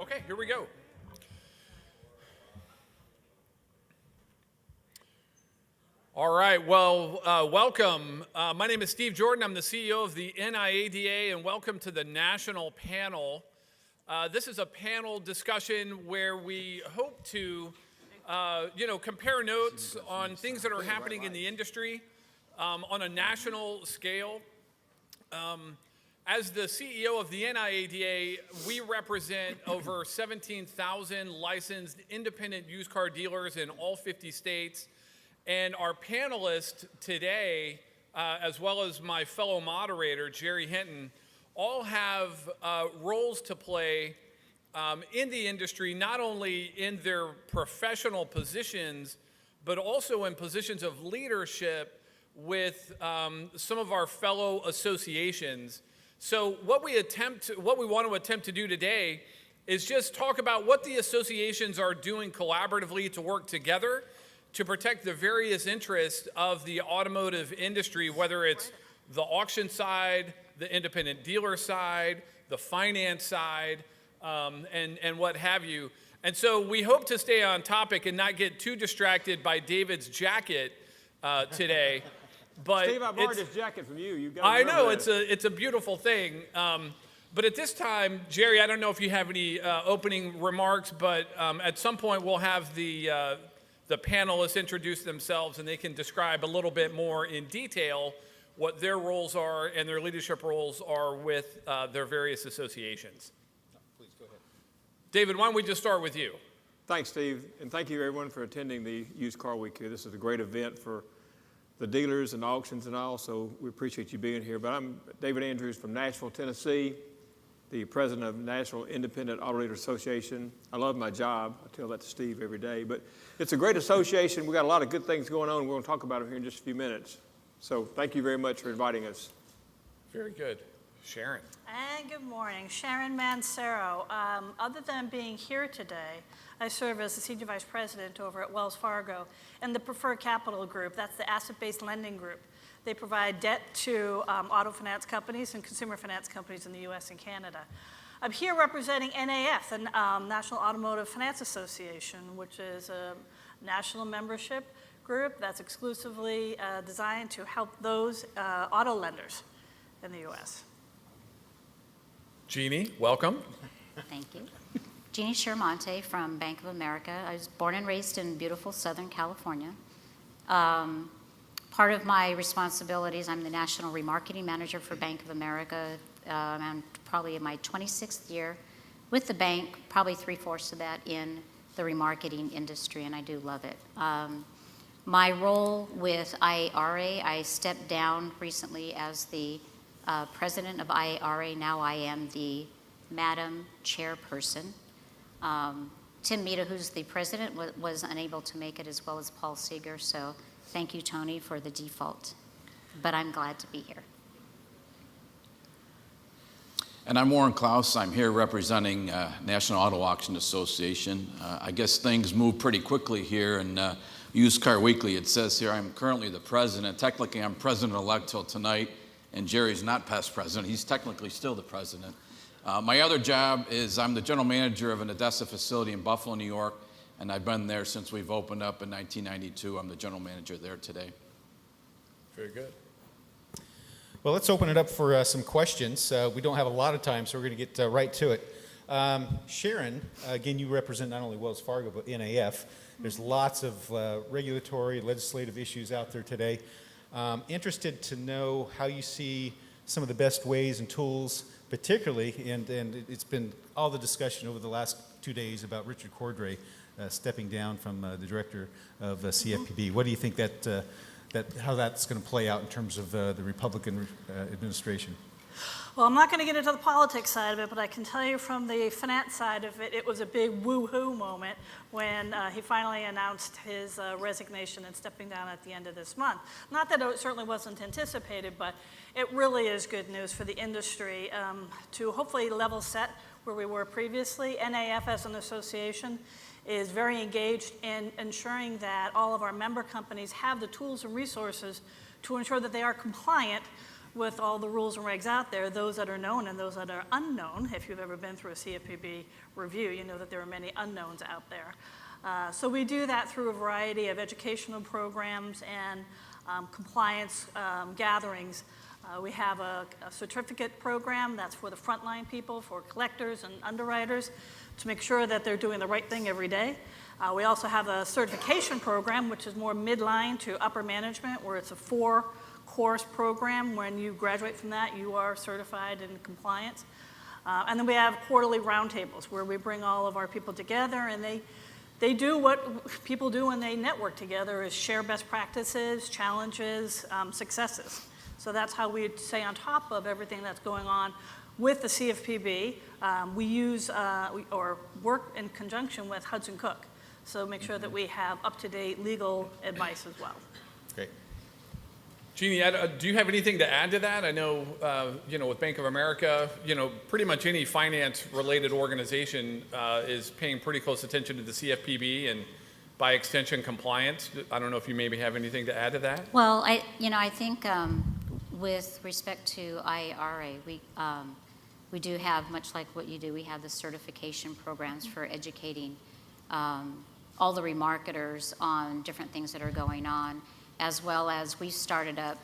Okay, here we go. All right, well, welcome. My name is Steve Jordan. I'm the CEO of the NIADA, and welcome to the national panel. This is a panel discussion where we hope to, compare notes on things that are happening in the industry on a national scale. As the CEO of the NIADA, we represent over 17,000 licensed independent used car dealers in all 50 states. And our panelists today, as well as my fellow moderator, Jerry Hinton, all have roles to play in the industry, not only in their professional positions, but also in positions of leadership with some of our fellow associations. So what we want to attempt to do today is just talk about what the associations are doing collaboratively to work together to protect the various interests of the automotive industry, whether it's the auction side, the independent dealer side, the finance side, and what have you. And so we hope to stay on topic and not get too distracted by David's jacket today. But Steve, I borrowed this jacket from you. You got I know, it's a beautiful thing. But at this time, Jerry, I don't know if you have any opening remarks, but at some point we'll have the panelists introduce themselves and they can describe a little bit more in detail what their roles are and their leadership roles are with their various associations. Please go ahead. David, why don't we just start with you? Thanks, Steve, and thank you everyone for attending the Used Car Week here. This is a great event for the dealers and auctions and all, so we appreciate you being here. But I'm David Andrews from Nashville, Tennessee, the president of National Independent Auto Dealers Association. I love my job. I tell that to Steve every day. But it's a great association. We've got a lot of good things going on. We're going to talk about them here in just a few minutes. So thank you very much for inviting us. Very good. Sharon. And good morning. Sharon Mancero. Other than being here today, I serve as the Senior Vice President over at Wells Fargo and the Preferred Capital Group. That's the asset-based lending group. They provide debt to auto finance companies and consumer finance companies in the U.S. and Canada. I'm here representing NAF, the National Automotive Finance Association, which is a national membership group that's exclusively designed to help those auto lenders in the U.S. Jeannie, welcome. Thank you. Jeannie Shermonte from Bank of America. I was born and raised in beautiful Southern California. Part of my responsibilities, I'm the National Remarketing Manager for Bank of America. I'm probably in my 26th year with the bank, probably 3/4 of that in the remarketing industry, and I do love it. My role with IARA, I stepped down recently as the president of IARA. Now I am the Madam Chairperson. Tim Mita, who's the president, was unable to make it, as well as Paul Seeger, so thank you, Tony, for the default. But I'm glad to be here. And I'm Warren Klaus. I'm here representing National Auto Auction Association. I guess things move pretty quickly here in Used Car Weekly. It says here I'm currently the president. Technically, I'm president-elect till tonight, and Jerry's not past president. He's technically still the president. My other job is I'm the general manager of an ADESA facility in Buffalo, New York, and I've been there since we've opened up in 1992. I'm the general manager there today. Very good. Well, let's open it up for some questions. We don't have a lot of time, so we're going to get right to it. Sharon, again, you represent not only Wells Fargo, but NAF. There's lots of regulatory, legislative issues out there today. Interested to know how you see some of the best ways and tools, particularly, and it's been all the discussion over the last 2 days about Richard Cordray stepping down from the director of CFPB. What do you think how that's going to play out in terms of the Republican administration? Well, I'm not going to get into the politics side of it, but I can tell you from the finance side of it, it was a big woo-hoo moment when he finally announced his resignation and stepping down at the end of this month. Not that it certainly wasn't anticipated, but it really is good news for the industry to hopefully level set where we were previously. NAF as an association is very engaged in ensuring that all of our member companies have the tools and resources to ensure that they are compliant with all the rules and regs out there, those that are known and those that are unknown. If you've ever been through a CFPB review, you know that there are many unknowns out there. So we do that through a variety of educational programs and compliance gatherings. We have a certificate program that's for the frontline people, for collectors and underwriters, to make sure that they're doing the right thing every day. We also have a certification program, which is more midline to upper management, where it's a 4-course program. When you graduate from that, you are certified in compliance. And then we have quarterly roundtables, where we bring all of our people together, and they do what people do when they network together, is share best practices, challenges, successes. So that's how we stay on top of everything that's going on with the CFPB. We use or work in conjunction with Hudson Cook, so make sure that we have up-to-date legal advice as well. Great. Jeannie, do you have anything to add to that? I know, with Bank of America, pretty much any finance-related organization is paying pretty close attention to the CFPB and, by extension, compliance. I don't know if you maybe have anything to add to that. Well, I think with respect to IRA, we do have, much like what you do, we have the certification programs for educating all the remarketers on different things that are going on, as well as we've started up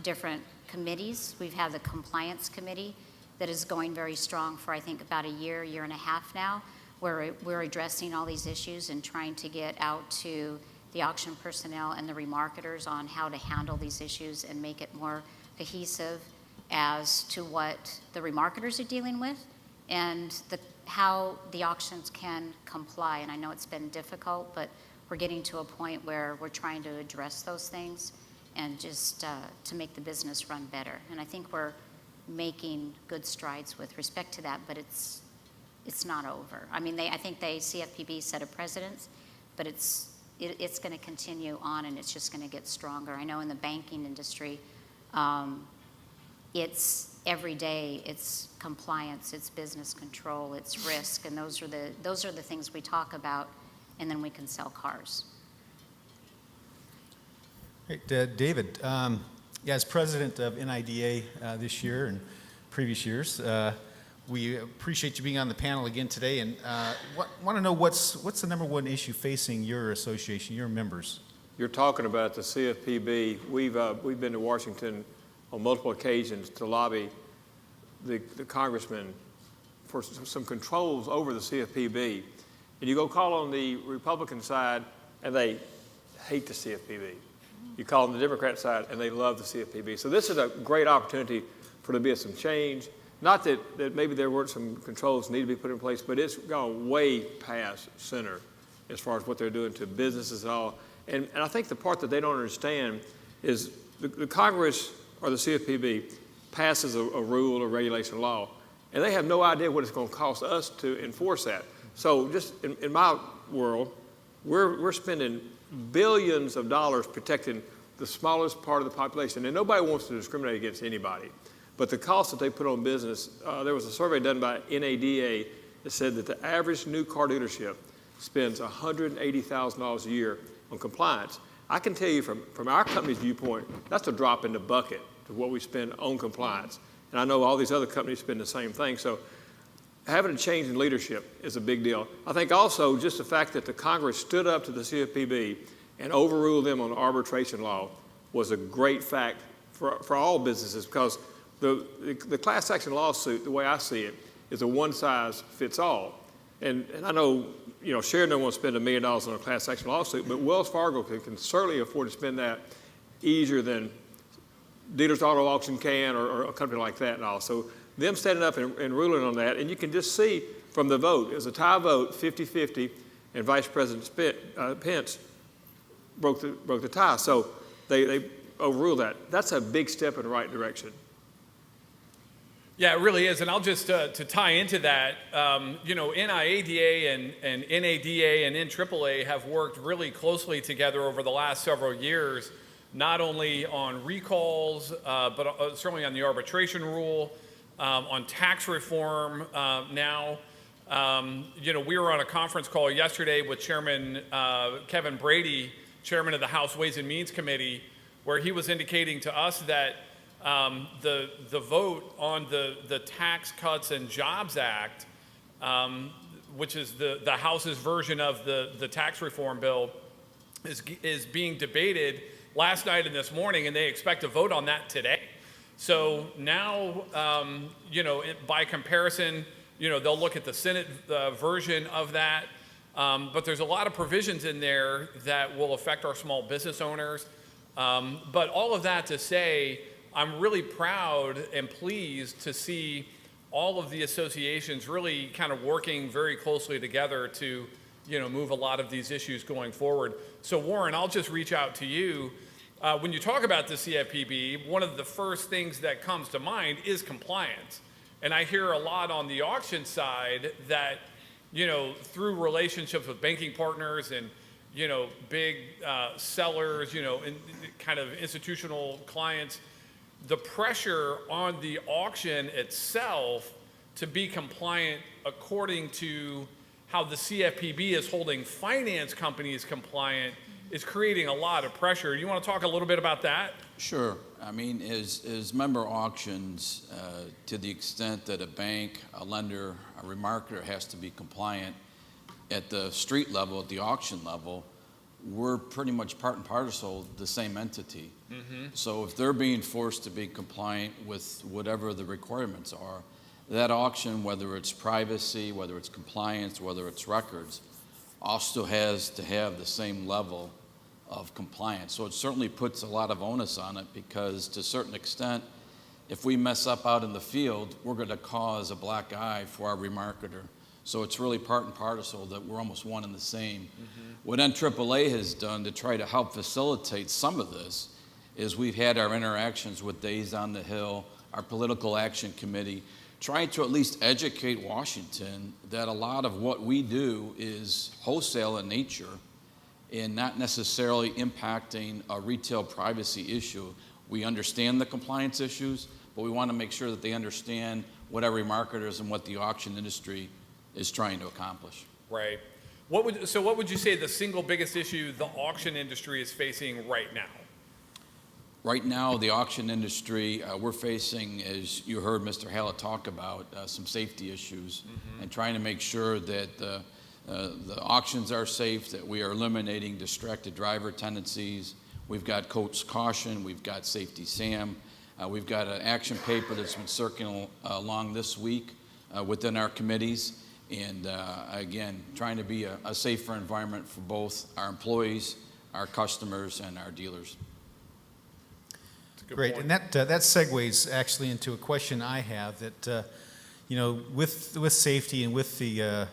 different committees. We've had the compliance committee that is going very strong for, I think, about a year and a half now, where we're addressing all these issues and trying to get out to the auction personnel and the remarketers on how to handle these issues and make it more cohesive as to what the remarketers are dealing with and how the auctions can comply. And I know it's been difficult, but we're getting to a point where we're trying to address those things and just to make the business run better. And I think we're making good strides with respect to that, but it's not over. I mean, I think CFPB set a precedent, but it's going to continue on, and it's just going to get stronger. I know in the banking industry, it's every day, it's compliance, it's business control, it's risk, and those are the things we talk about, and then we can sell cars. Great. David, as president of NIDA this year and previous years, we appreciate you being on the panel again today, and want to know what's the number one issue facing your association, your members? You're talking about the CFPB. We've been to Washington on multiple occasions to lobby the congressman for some controls over the CFPB. And you go call on the Republican side, and they hate the CFPB. You call on the Democrat side, and they love the CFPB. So this is a great opportunity for there to be some change. Not that maybe there weren't some controls need to be put in place, but it's gone way past center as far as what they're doing to businesses and all. And I think the part that they don't understand is the Congress or the CFPB passes a rule or regulation law, and they have no idea what it's going to cost us to enforce that. So just in my world, we're spending billions of dollars protecting the smallest part of the population, and nobody wants to discriminate against anybody. But the cost that they put on business, there was a survey done by NADA that said that the average new car dealership spends $180,000 a year on compliance. I can tell you from our company's viewpoint, that's a drop in the bucket to what we spend on compliance. And I know all these other companies spend the same thing. So having a change in leadership is a big deal. I think also just the fact that the Congress stood up to the CFPB and overruled them on arbitration law was a great fact for all businesses, because the class action lawsuit, the way I see it, is a one-size-fits-all. And I know, Sharon doesn't want to spend $1 million on a class action lawsuit, but Wells Fargo can certainly afford to spend that easier than Dealers Auto Auction can, or a company like that and all. So them standing up and ruling on that, and you can just see from the vote, it was a tie vote, 50-50, and Vice President Pence broke the tie. So they overruled that. That's a big step in the right direction. Yeah, it really is. And I'll just, to tie into that, NIADA and NADA and NAAA have worked really closely together over the last several years, not only on recalls, but certainly on the arbitration rule, on tax reform now. We were on a conference call yesterday with Chairman Kevin Brady, Chairman of the House Ways and Means Committee, where he was indicating to us that the vote on the Tax Cuts and Jobs Act, which is the House's version of the tax reform bill, is being debated last night and this morning, and they expect to vote on that today. So now, by comparison, they'll look at the Senate version of that, but there's a lot of provisions in there that will affect our small business owners. But all of that to say, I'm really proud and pleased to see all of the associations really kind of working very closely together to, move a lot of these issues going forward. So Warren, I'll just reach out to you. When you talk about the CFPB, one of the first things that comes to mind is compliance. And I hear a lot on the auction side that, through relationships with banking partners and, big sellers, and kind of institutional clients, the pressure on the auction itself to be compliant according to how the CFPB is holding finance companies compliant is creating a lot of pressure. You want to talk a little bit about that? Sure. I mean, as member auctions, to the extent that a bank, a lender, a remarketer has to be compliant at the street level, at the auction level, we're pretty much part and parcel the same entity. Mm-hmm. So if they're being forced to be compliant with whatever the requirements are, that auction, whether it's privacy, whether it's compliance, whether it's records, also has to have the same level of compliance. So it certainly puts a lot of onus on it, because to a certain extent, if we mess up out in the field, we're going to cause a black eye for our remarketer. So it's really part and parcel that we're almost one and the same. Mm-hmm. What NAAA has done to try to help facilitate some of this is we've had our interactions with Days on the Hill, our political action committee, trying to at least educate Washington that a lot of what we do is wholesale in nature and not necessarily impacting a retail privacy issue. We understand the compliance issues, but we want to make sure that they understand what our remarketers and what the auction industry is trying to accomplish. Right. What would you say the single biggest issue the auction industry is facing right now? Right now, the auction industry, we're facing, as you heard Mr. Hallett talk about, some safety issues, mm-hmm. and trying to make sure that the auctions are safe, that we are eliminating distracted driver tendencies. We've got Coach Caution, we've got Safety Sam, we've got an action paper that's been circulating along this week within our committees, and again, trying to be a safer environment for both our employees, our customers, and our dealers. Great, point. And that segues actually into a question I have that, with safety and with the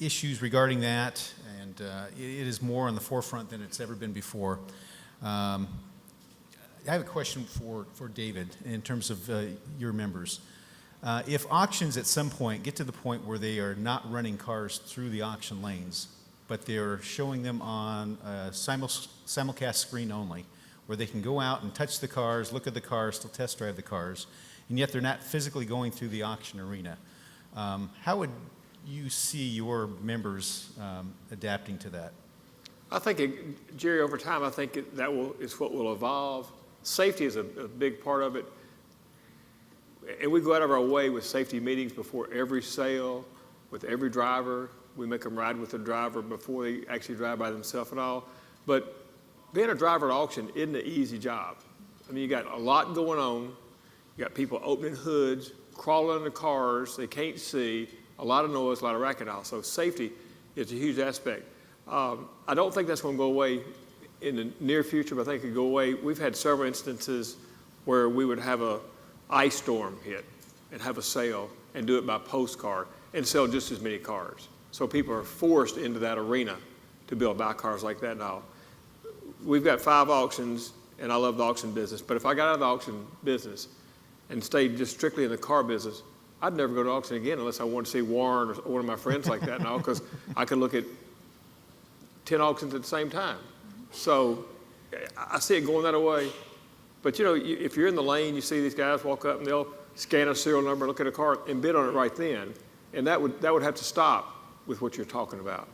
issues regarding that, and it is more on the forefront than it's ever been before. I have a question for David in terms of your members. If auctions at some point get to the point where they are not running cars through the auction lanes, but they're showing them on a simulcast screen only, where they can go out and touch the cars, look at the cars, still test drive the cars, and yet they're not physically going through the auction arena. How would you see your members adapting to that? I think, Jerry, over time, I think is what will evolve. Safety is a big part of it. And we go out of our way with safety meetings before every sale, with every driver. We make them ride with the driver before they actually drive by themselves and all. But being a driver at auction isn't an easy job. I mean, you got a lot going on. You got people opening hoods, crawling under cars they can't see, a lot of noise, a lot of racket out. So safety is a huge aspect. I don't think that's going to go away in the near future, but I think it could go away. We've had several instances where we would have a ice storm hit and have a sale and do it by postcard and sell just as many cars. So people are forced into that arena to be able to buy cars like that now. We've got 5 auctions, and I love the auction business, but if I got out of the auction business and stayed just strictly in the car business, I'd never go to auction again unless I wanted to see Warren or one of my friends like that now, because I could look at 10 auctions at the same time. So I see it going that way. But if you're in the lane, you see these guys walk up and they'll scan a serial number, look at a car, and bid on it right then. And that would have to stop with what you're talking about.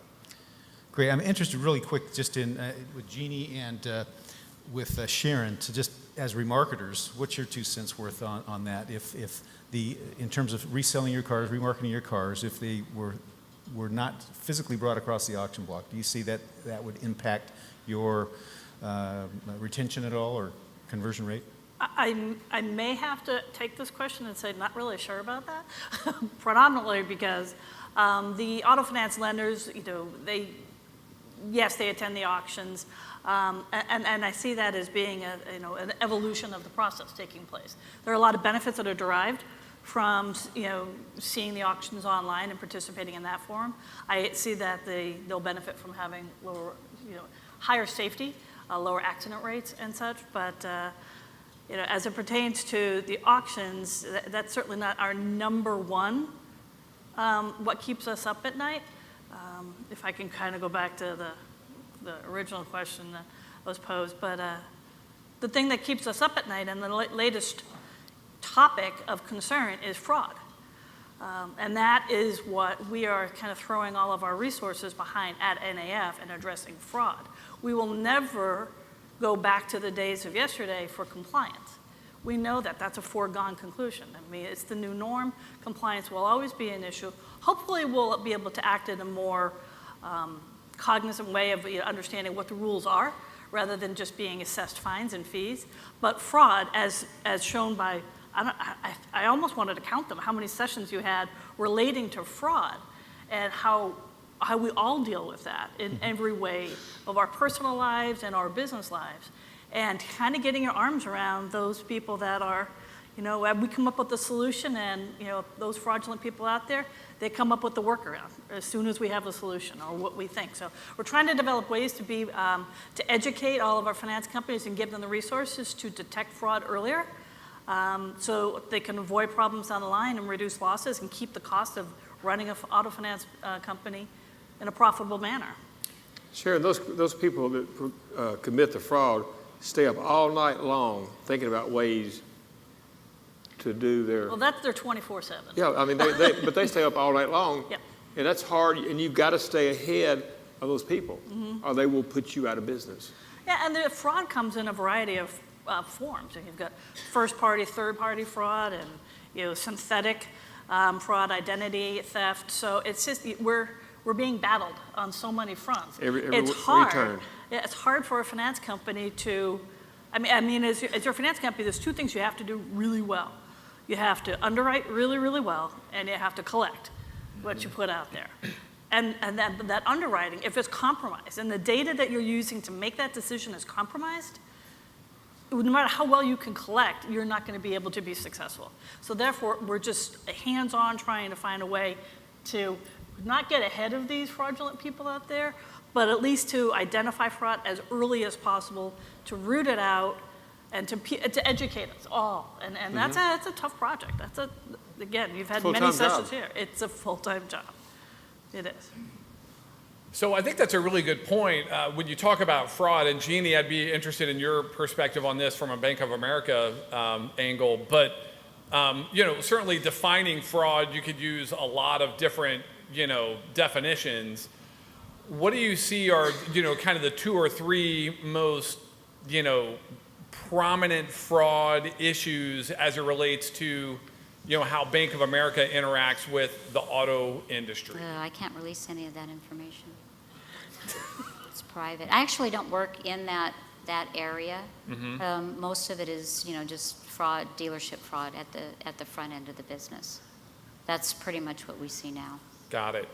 Great. I'm interested really quick just in with Jeannie and with Sharon to just, as remarketers, what's your 2 cents worth on that? If in terms of reselling your cars, remarketing your cars, if they were not physically brought across the auction block, do you see that would impact your retention at all or conversion rate? I may have to take this question and say not really sure about that, predominantly because the auto finance lenders, they attend the auctions, and I see that as being an evolution of the process taking place. There are a lot of benefits that are derived from seeing the auctions online and participating in that forum. I see that they'll benefit from having lower, higher safety, lower accident rates and such, but as it pertains to the auctions, that's certainly not our number one, what keeps us up at night. If I can kind of go back to the original question that was posed, but the thing that keeps us up at night and the latest topic of concern is fraud. And that is what we are kind of throwing all of our resources behind at NAF and addressing fraud. We will never go back to the days of yesterday for compliance. We know that that's a foregone conclusion. I mean, it's the new norm. Compliance will always be an issue. Hopefully we'll be able to act in a more cognizant way of understanding what the rules are rather than just being assessed fines and fees. But fraud, as shown by, I almost wanted to count them, how many sessions you had relating to fraud and how we all deal with that in every way of our personal lives and our business lives. And kind of getting your arms around those people that are, we come up with the solution and, those fraudulent people out there, they come up with the workaround as soon as we have a solution or what we think. So we're trying to develop ways to educate all of our finance companies and give them the resources to detect fraud earlier so they can avoid problems down the line and reduce losses and keep the cost of running an auto finance company in a profitable manner. Sharon, those people that commit the fraud stay up all night long thinking about ways to do their... Well, that's their 24/7. Yeah, I mean, but they stay up all night long. Yep. And that's hard, and you've got to stay ahead of those people, or they will put you out of business. Yeah, and the fraud comes in a variety of forms. You've got first-party, third-party fraud, and synthetic fraud, identity theft. So it's just we're being battled on so many fronts. It's hard. Return. Yeah, it's hard for a finance company to. I mean, as your finance company, there's two things you have to do really well. You have to underwrite really, really well, and you have to collect what you put out there. And that underwriting, if it's compromised, and the data that you're using to make that decision is compromised, no matter how well you can collect, you're not going to be able to be successful. So therefore, we're just hands-on trying to find a way to not get ahead of these fraudulent people out there, but at least to identify fraud as early as possible, to root it out, and to educate us all. And that's a tough project. Again, you've had many sessions here. It's a full-time job. It is. So I think that's a really good point. When you talk about fraud, and Jeannie, I'd be interested in your perspective on this from a Bank of America angle, but certainly defining fraud, you could use a lot of different, definitions. What do you see are, kind of the 2 or 3 most, prominent fraud issues as it relates to, how Bank of America interacts with the auto industry? I can't release any of that information. It's private. I actually don't work in that area. Most of it is, just fraud, dealership fraud at the front end of the business. That's pretty much what we see now. Got it.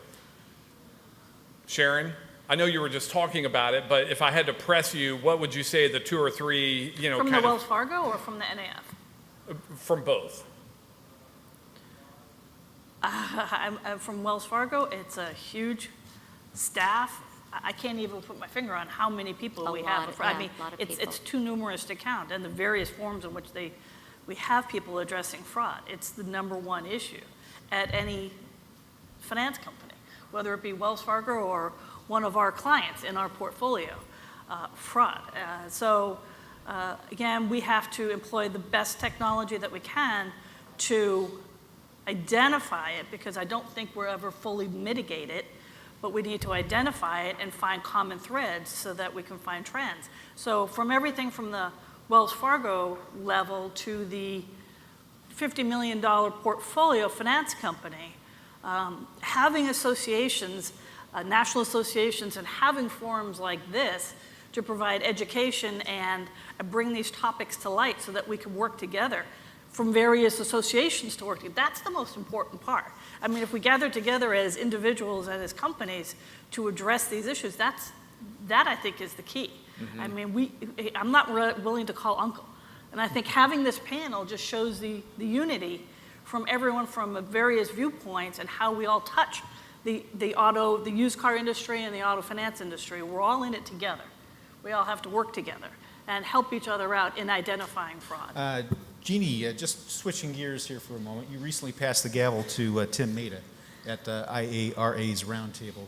Sharon, I know you were just talking about it, but if I had to press you, what would you say the 2 or 3, from the Wells Fargo or from the NAF? From both. I'm from Wells Fargo. It's a huge staff. I can't even put my finger on how many people we have. I mean, it's too numerous to count, and the various forms in which we have people addressing fraud. It's the number one issue at any finance company, whether it be Wells Fargo or one of our clients in our portfolio, fraud. Again, we have to employ the best technology that we can to identify it, because I don't think we'll ever fully mitigate it, but we need to identify it and find common threads so that we can find trends. So from everything from the Wells Fargo level to the $50 million portfolio finance company, having associations, national associations, and having forums like this to provide education and bring these topics to light so that we can work together from various associations to work together. That's the most important part. I mean, if we gather together as individuals and as companies to address these issues, that I think is the key. I mean, I'm not willing to call uncle. And I think having this panel just shows the unity from everyone from various viewpoints and how we all touch the used car industry and the auto finance industry. We're all in it together. We all have to work together and help each other out in identifying fraud. Jeannie, just switching gears here for a moment, you recently passed the gavel to Tim Maida at IARA's Roundtable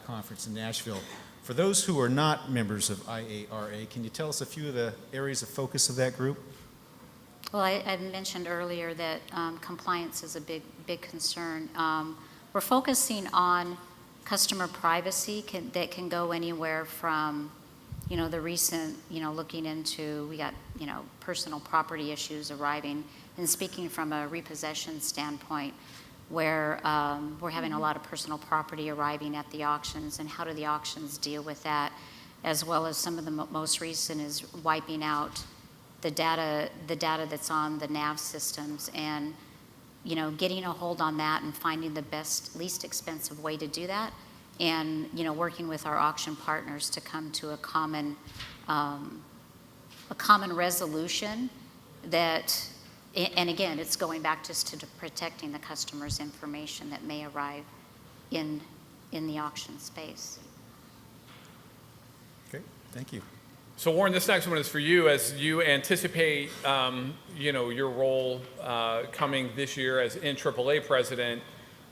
Conference in Nashville. For those who are not members of IARA, can you tell us a few of the areas of focus of that group? Well, I mentioned earlier that compliance is a big concern. We're focusing on customer privacy that can go anywhere from, the recent, looking into, we got, personal property issues arriving, and speaking from a repossession standpoint, where we're having a lot of personal property arriving at the auctions, and how do the auctions deal with that, as well as some of the most recent is wiping out the data that's on the nav systems, and getting a hold on that and finding the least expensive way to do that, and working with our auction partners to come to a common resolution that, and again, it's going back just to protecting the customer's information that may arrive in the auction space. Okay, thank you. So Warren, this next one is for you. As you anticipate, your role coming this year as NAAA president,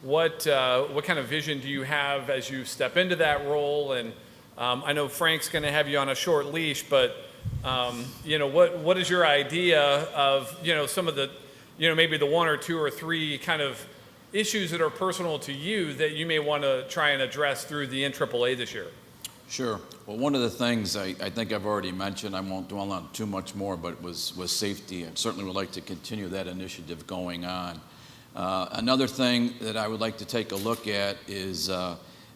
what kind of vision do you have as you step into that role? And I know Frank's going to have you on a short leash, but what is your idea of some of the maybe the one or two or three kind of issues that are personal to you that you may want to try and address through the NAAA this year? Sure. Well, one of the things I think I've already mentioned, I won't dwell on too much more, but was safety. I certainly would like to continue that initiative going on. Another thing that I would like to take a look at is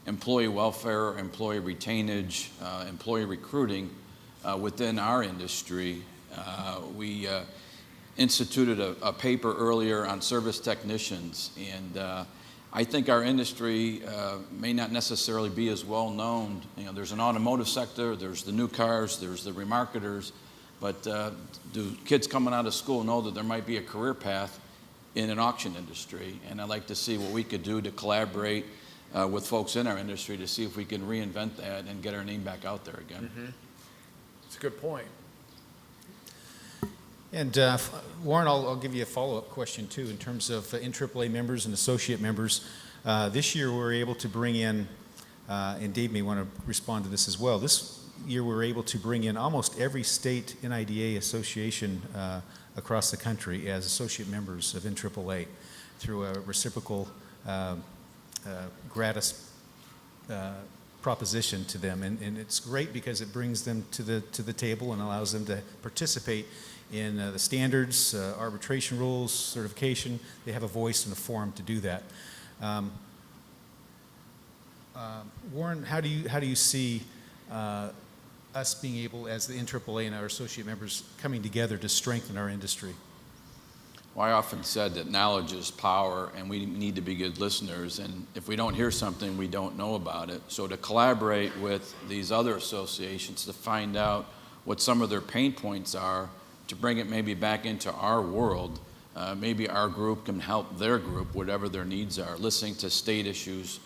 employee welfare, employee retainage, employee recruiting within our industry. We instituted a paper earlier on service technicians, and I think our industry may not necessarily be as well known. There's an automotive sector, there's the new cars, there's the remarketers, but do kids coming out of school know that there might be a career path in an auction industry? And I'd like to see what we could do to collaborate with folks in our industry to see if we can reinvent that and get our name back out there again. That's a good point. And Warren, I'll give you a follow-up question too in terms of NAAA members and associate members. This year we're able to bring in, and Dave may want to respond to this as well, this year we're able to bring in almost every state NIDA association across the country as associate members of NAAA through a reciprocal gratis proposition to them, and it's great because it brings them to the table and allows them to participate in the standards, arbitration rules, certification. They have a voice and a forum to do that. Warren, how do you see us being able, as the NAAA and our associate members, coming together to strengthen our industry? Well, I often said that knowledge is power, and we need to be good listeners. And if we don't hear something, we don't know about it. So to collaborate with these other associations to find out what some of their pain points are, to bring it maybe back into our world, maybe our group can help their group, whatever their needs are, listening to state issues,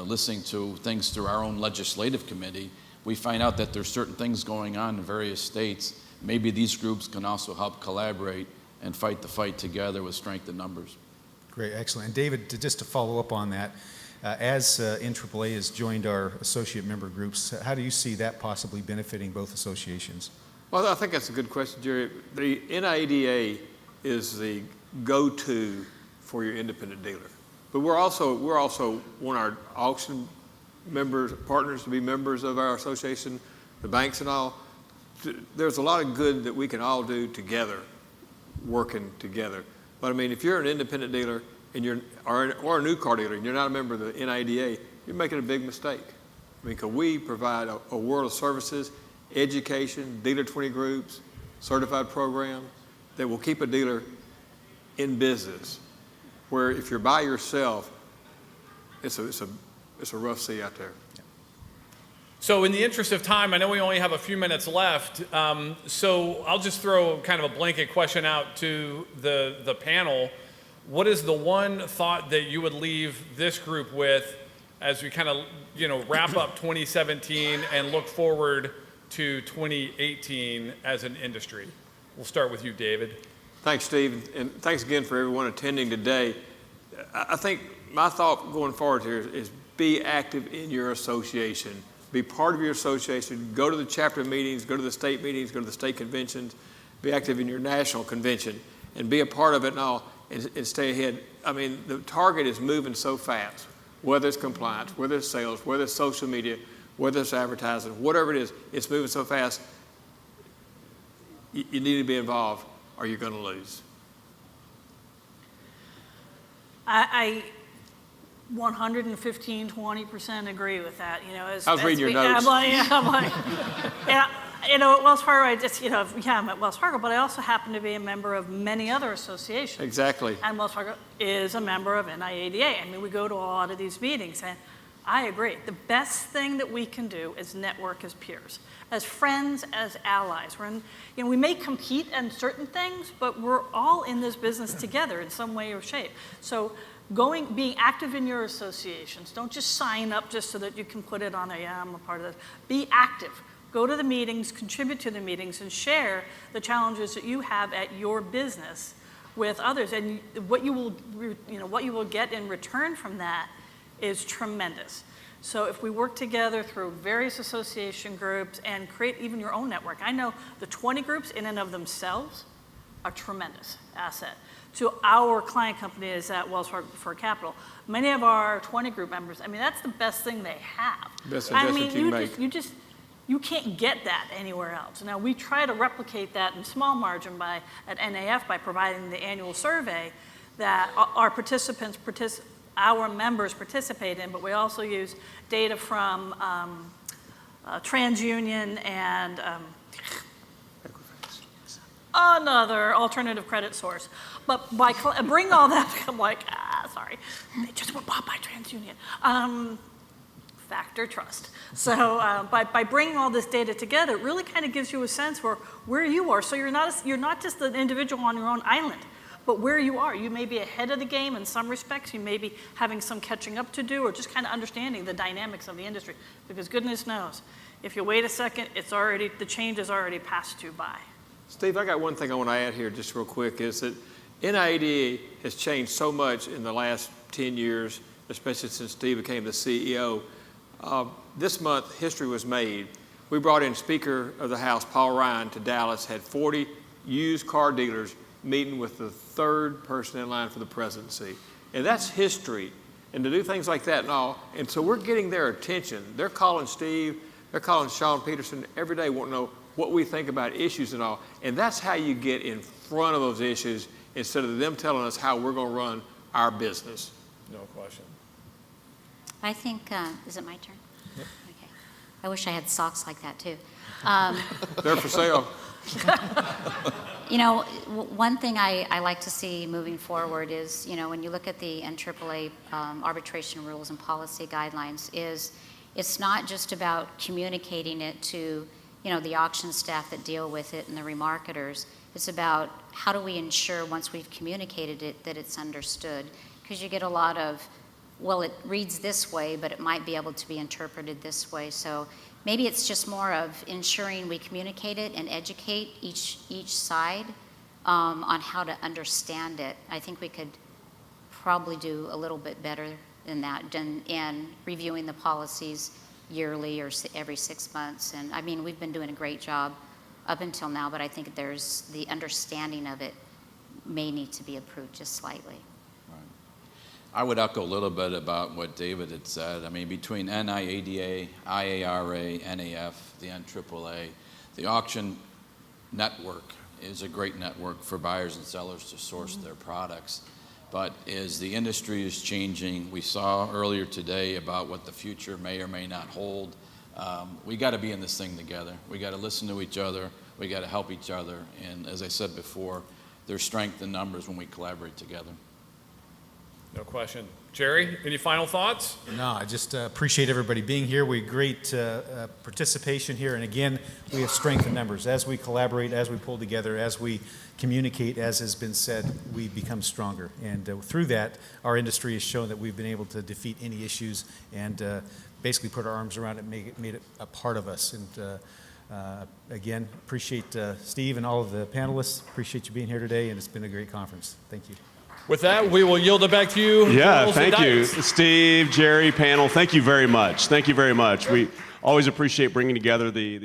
listening to things through our own legislative committee. We find out that there's certain things going on in various states. Maybe these groups can also help collaborate and fight the fight together with strength in numbers. Great, excellent. And David, just to follow up on that, as NAAA has joined our associate member groups, how do you see that possibly benefiting both associations? Well, I think that's a good question, Jerry. The NIDA is the go-to for your independent dealer, but we're also want our auction members, partners to be members of our association, the banks and all. There's a lot of good that we can all do together, working together. But I mean, if you're an independent dealer and or a new car dealer and you're not a member of the NADA, you're making a big mistake. I mean, because we provide a world of services, education, dealer 20 groups, certified program that will keep a dealer in business. Where if you're by yourself, it's a rough sea out there. So in the interest of time, I know we only have a few minutes left, so I'll just throw kind of a blanket question out to the panel. What is the one thought that you would leave this group with as we kind of, wrap up 2017 and look forward to 2018 as an industry? We'll start with you, David. Thanks, Steve, and thanks again for everyone attending today. I think my thought going forward here is be active in your association. Be part of your association. Go to the chapter meetings, go to the state meetings, go to the state conventions. Be active in your national convention and be a part of it and all and stay ahead. I mean, the target is moving so fast, whether it's compliance, whether it's sales, whether it's social media, whether it's advertising, whatever it is, it's moving so fast. You need to be involved or you're going to lose. I 115, 20% agree with that. I was reading your notes. I'm like, yeah, at Wells Fargo, I'm at Wells Fargo, but I also happen to be a member of many other associations. Exactly. And Wells Fargo is a member of NIADA. I mean, we go to a lot of these meetings, and I agree. The best thing that we can do is network as peers, as friends, as allies. We may compete in certain things, but we're all in this business together in some way or shape. So being active in your associations, don't just sign up just so that you can put it on I'm a part of this. Be active. Go to the meetings, contribute to the meetings, and share the challenges that you have at your business with others. And what you will get in return from that is tremendous. So if we work together through various association groups and create even your own network, I know the 20 groups in and of themselves are a tremendous asset to our client companies at Wells Fargo for Capital. Many of our 20 group members, I mean, that's the best thing they have. Best investment you make. You can't get that anywhere else. Now, we try to replicate that in small margin at NAF by providing the annual survey that our our members participate in, but we also use data from TransUnion and another alternative credit source. But bring all that, I'm like, sorry, they just were bought by TransUnion. Factor trust. So by bringing all this data together, it really kind of gives you a sense for where you are. So you're not just an individual on your own island, but where you are. You may be ahead of the game in some respects. You may be having some catching up to do, or just kind of understanding the dynamics of the industry. Because goodness knows, if you wait a second, the change is already passed you by. Steve, I got one thing I want to add here just real quick, is that NIADA has changed so much in the last 10 years, especially since Steve became the CEO. This month, history was made. We brought in Speaker of the House, Paul Ryan, to Dallas, had 40 used car dealers meeting with the third person in line for the presidency. And that's history. And to do things like that and all. And so we're getting their attention. They're calling Steve, they're calling Sean Peterson every day, wanting to know what we think about issues and all. And that's how you get in front of those issues instead of them telling us how we're going to run our business. No question. I think, is it my turn? Yep. Okay. I wish I had socks like that too. They're for sale. One thing I like to see moving forward is, when you look at the NAAA arbitration rules and policy guidelines, it's not just about communicating it to, the auction staff that deal with it and the remarketers. It's about how do we ensure once we've communicated it that it's understood. Because you get a lot of, well, it reads this way, but it might be able to be interpreted this way. So maybe it's just more of ensuring we communicate it and educate each side on how to understand it. I think we could probably do a little bit better than that, and reviewing the policies yearly or every 6 months. And I mean, we've been doing a great job up until now, but I think there's the understanding of it may need to be improved just slightly. I would echo a little bit about what David had said. I mean, between NIADA, IARA, NAF, the NAAA, the auction network is a great network for buyers and sellers to source their products. But as the industry is changing, we saw earlier today about what the future may or may not hold. We got to be in this thing together. We got to listen to each other. We got to help each other. And as I said before, there's strength in numbers when we collaborate together. No question. Jerry, any final thoughts? No, I just appreciate everybody being here. We great participation here, and again, we have strength in numbers. As we collaborate, as we pull together, as we communicate, as has been said, we become stronger. And through that, our industry has shown that we've been able to defeat any issues and basically put our arms around it, made it a part of us. And again, appreciate Steve and all of the panelists. Appreciate you being here today, and it's been a great conference. Thank you. With that, we will yield it back to you. Yeah, Girls and thank you, Dykes. Steve, Jerry, panel. Thank you very much. Thank you very much. We always appreciate bringing together the